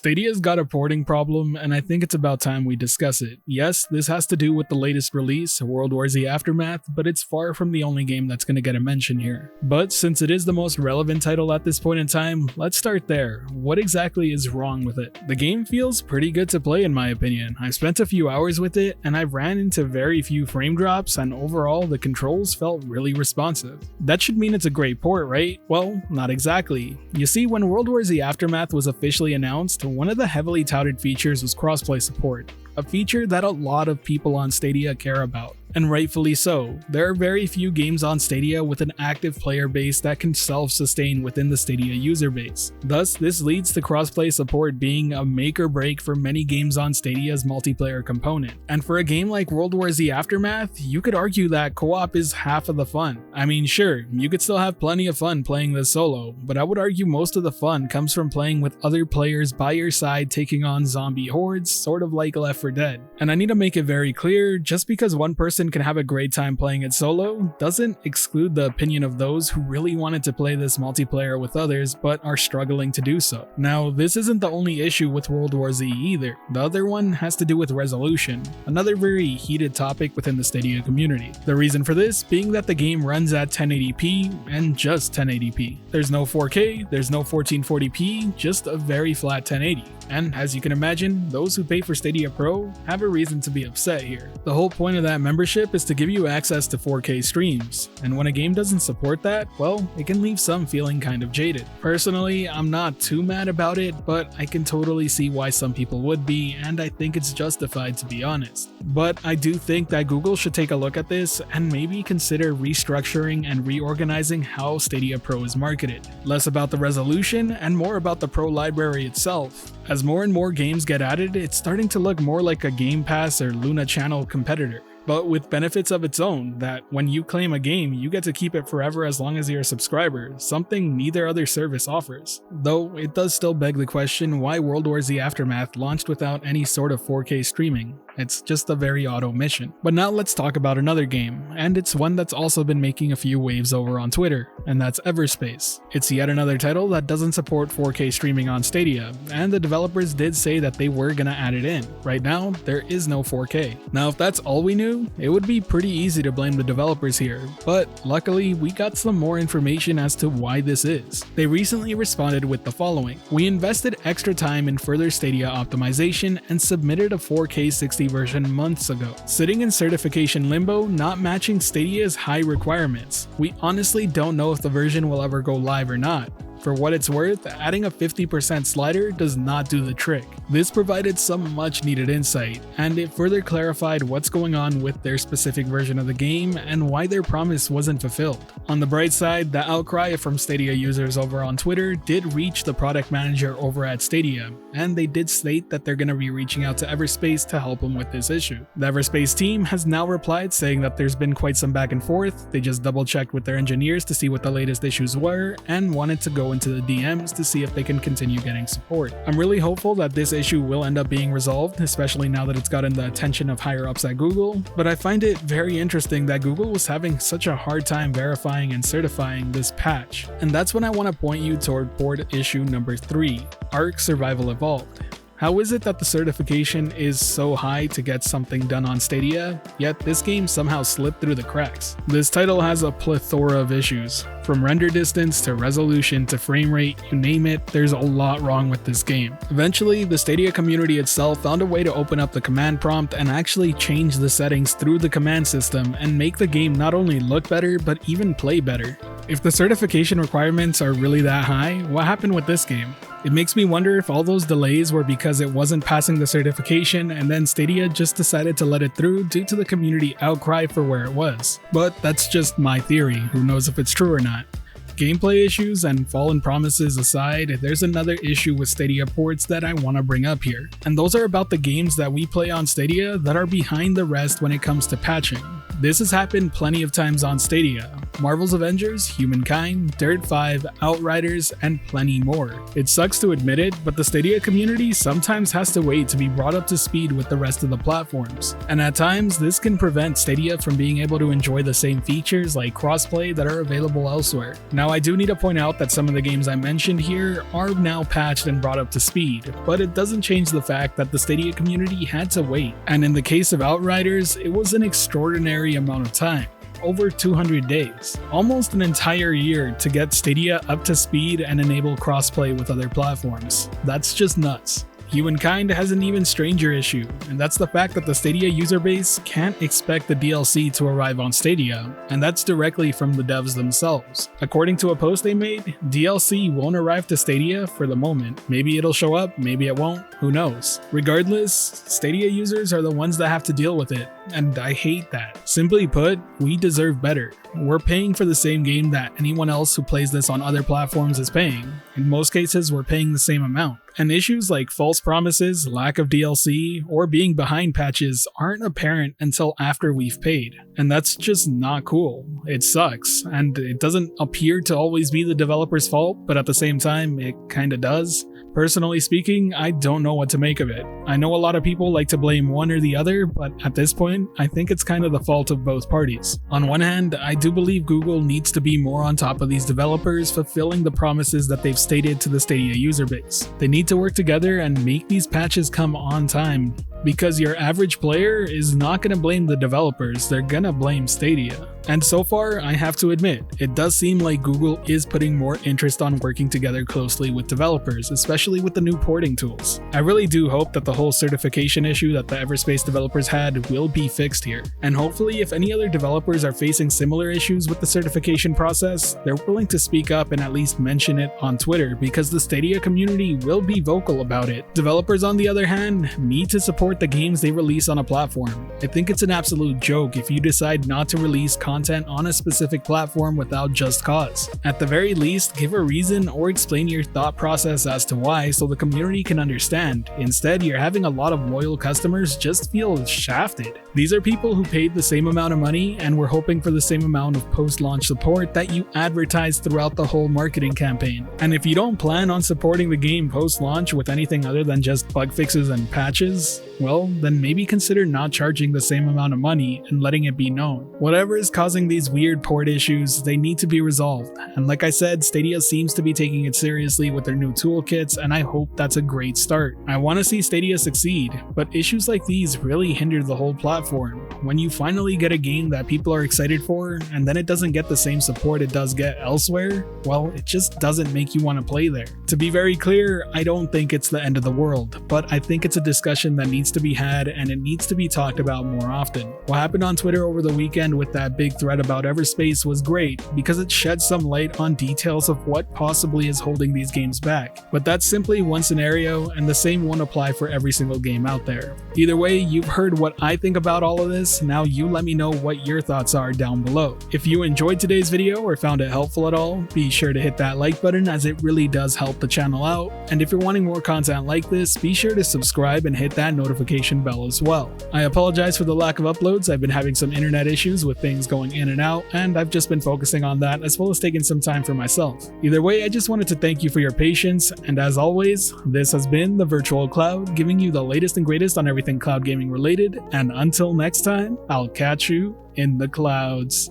Stadia's got a porting problem, and I think it's about time we discuss it. Yes, this has to do with the latest release, World War Z Aftermath, but it's far from the only game that's going to get a mention here. But since it is the most relevant title at this point in time, let's start there. What exactly is wrong with it? The game feels pretty good to play in my opinion. I've spent a few hours with it, and I've ran into very few frame drops, and overall the controls felt really responsive. That should mean it's a great port, right? Well, not exactly. You see, when World War Z Aftermath was officially announced, one of the heavily touted features was crossplay support, a feature that a lot of people on Stadia care about. And rightfully so. There are very few games on Stadia with an active player base that can self-sustain within the Stadia user base. Thus, this leads to crossplay support being a make or break for many games on Stadia's multiplayer component. And for a game like World War Z Aftermath, you could argue that co-op is half of the fun. I mean, sure, you could still have plenty of fun playing this solo, but I would argue most of the fun comes from playing with other players by your side taking on zombie hordes, sort of like Left 4 Dead. And I need to make it very clear, just because one person can have a great time playing it solo doesn't exclude the opinion of those who really wanted to play this multiplayer with others but are struggling to do so. Now, this isn't the only issue with World War Z either. The other one has to do with resolution, another very heated topic within the Stadia community. The reason for this being that the game runs at 1080p and just 1080p. There's no 4K, there's no 1440p, just a very flat 1080. And as you can imagine, those who pay for Stadia Pro have a reason to be upset here. The whole point of that membership is to give you access to 4K streams, and when a game doesn't support that, well, it can leave some feeling kind of jaded. Personally, I'm not too mad about it, but I can totally see why some people would be, and I think it's justified to be honest. But I do think that Google should take a look at this and maybe consider restructuring and reorganizing how Stadia Pro is marketed. Less about the resolution and more about the Pro library itself. As more and more games get added, it's starting to look more like a Game Pass or Luna Channel competitor, but with benefits of its own, that when you claim a game, you get to keep it forever as long as you're a subscriber, something neither other service offers. Though it does still beg the question why World War Z Aftermath launched without any sort of 4K streaming. It's just a very odd omission. But now let's talk about another game, and it's one that's also been making a few waves over on Twitter, and that's Everspace. It's yet another title that doesn't support 4K streaming on Stadia, and the developers did say that they were gonna add it in. Right now, there is no 4K. Now if that's all we knew, it would be pretty easy to blame the developers here, but luckily we got some more information as to why this is. They recently responded with the following: "We invested extra time in further Stadia optimization and submitted a 4K 60 version months ago, sitting in certification limbo, not matching Stadia's high requirements. We honestly don't know if the version will ever go live or not. For what it's worth, adding a 50% slider does not do the trick." This provided some much needed insight, and it further clarified what's going on with their specific version of the game and why their promise wasn't fulfilled. On the bright side, the outcry from Stadia users over on Twitter did reach the product manager over at Stadia, and they did state that they're going to be reaching out to Everspace to help them with this issue. The Everspace team has now replied saying that there's been quite some back and forth. They just double checked with their engineers to see what the latest issues were and wanted to go into the DMs to see if they can continue getting support. I'm really hopeful that this issue will end up being resolved, especially now that it's gotten the attention of higher ups at Google, but I find it very interesting that Google was having such a hard time verifying and certifying this patch. And that's when I want to point you toward port issue number 3, ARK Survival Evolved. How is it that the certification is so high to get something done on Stadia, yet this game somehow slipped through the cracks? This title has a plethora of issues. From render distance to resolution to frame rate, you name it, there's a lot wrong with this game. Eventually, the Stadia community itself found a way to open up the command prompt and actually change the settings through the command system and make the game not only look better, but even play better. If the certification requirements are really that high, what happened with this game? It makes me wonder if all those delays were because it wasn't passing the certification and then Stadia just decided to let it through due to the community outcry for where it was. But that's just my theory, who knows if it's true or not. Gameplay issues and fallen promises aside, there's another issue with Stadia ports that I want to bring up here. And those are about the games that we play on Stadia that are behind the rest when it comes to patching. This has happened plenty of times on Stadia. Marvel's Avengers, Humankind, Dirt 5, Outriders, and plenty more. It sucks to admit it, but the Stadia community sometimes has to wait to be brought up to speed with the rest of the platforms. And at times, this can prevent Stadia from being able to enjoy the same features like crossplay that are available elsewhere. Now, I do need to point out that some of the games I mentioned here are now patched and brought up to speed, but it doesn't change the fact that the Stadia community had to wait. And in the case of Outriders, it was an extraordinary amount of time. Over 200 days, almost an entire year to get Stadia up to speed and enable crossplay with other platforms. That's just nuts. Humankind has an even stranger issue, and that's the fact that the Stadia user base can't expect the DLC to arrive on Stadia, and that's directly from the devs themselves. According to a post they made, DLC won't arrive to Stadia for the moment. Maybe it'll show up, maybe it won't, who knows. Regardless, Stadia users are the ones that have to deal with it, and I hate that. Simply put, we deserve better. We're paying for the same game that anyone else who plays this on other platforms is paying. In most cases, we're paying the same amount. And issues like false promises, lack of DLC, or being behind patches aren't apparent until after we've paid. And that's just not cool. It sucks, and it doesn't appear to always be the developer's fault, but at the same time, it kinda does. Personally speaking, I don't know what to make of it. I know a lot of people like to blame one or the other, but at this point, I think it's kind of the fault of both parties. On one hand, I do believe Google needs to be more on top of these developers fulfilling the promises that they've stated to the Stadia user base. They need to work together and make these patches come on time, because your average player is not going to blame the developers, they're gonna blame Stadia. And so far, I have to admit, it does seem like Google is putting more interest on working together closely with developers, especially with the new porting tools. I really do hope that the whole certification issue that the Everspace developers had will be fixed here. And hopefully, if any other developers are facing similar issues with the certification process, they're willing to speak up and at least mention it on Twitter, because the Stadia community will be vocal about it. Developers, on the other hand, need to support the games they release on a platform. I think it's an absolute joke if you decide not to release content on a specific platform without just cause. At the very least, give a reason or explain your thought process as to why so the community can understand. Instead, you're having a lot of loyal customers just feel shafted. These are people who paid the same amount of money and were hoping for the same amount of post-launch support that you advertised throughout the whole marketing campaign. And if you don't plan on supporting the game post-launch with anything other than just bug fixes and patches, well, then maybe consider not charging the same amount of money and letting it be known. Whatever is causing these weird port issues, they need to be resolved. And like I said, Stadia seems to be taking it seriously with their new toolkits, and I hope that's a great start. I want to see Stadia succeed, but issues like these really hinder the whole platform. When you finally get a game that people are excited for, and then it doesn't get the same support it does get elsewhere, well, it just doesn't make you want to play there. To be very clear, I don't think it's the end of the world, but I think it's a discussion that needs to be had and it needs to be talked about more often. What happened on Twitter over the weekend with that big thread about Everspace was great because it shed some light on details of what possibly is holding these games back. But that's simply one scenario, and the same won't apply for every single game out there. Either way, you've heard what I think about all of this. Now you let me know what your thoughts are down below. If you enjoyed today's video or found it helpful at all, be sure to hit that like button as it really does help the channel out. And if you're wanting more content like this, be sure to subscribe and hit that notification bell as well. I apologize for the lack of uploads. I've been having some internet issues with things going in and out, and I've just been focusing on that as well as taking some time for myself. Either way, I just wanted to thank you for your patience, and as always, this has been the Virtual Cloud, giving you the latest and greatest on everything cloud gaming related, and until next time, I'll catch you in the clouds.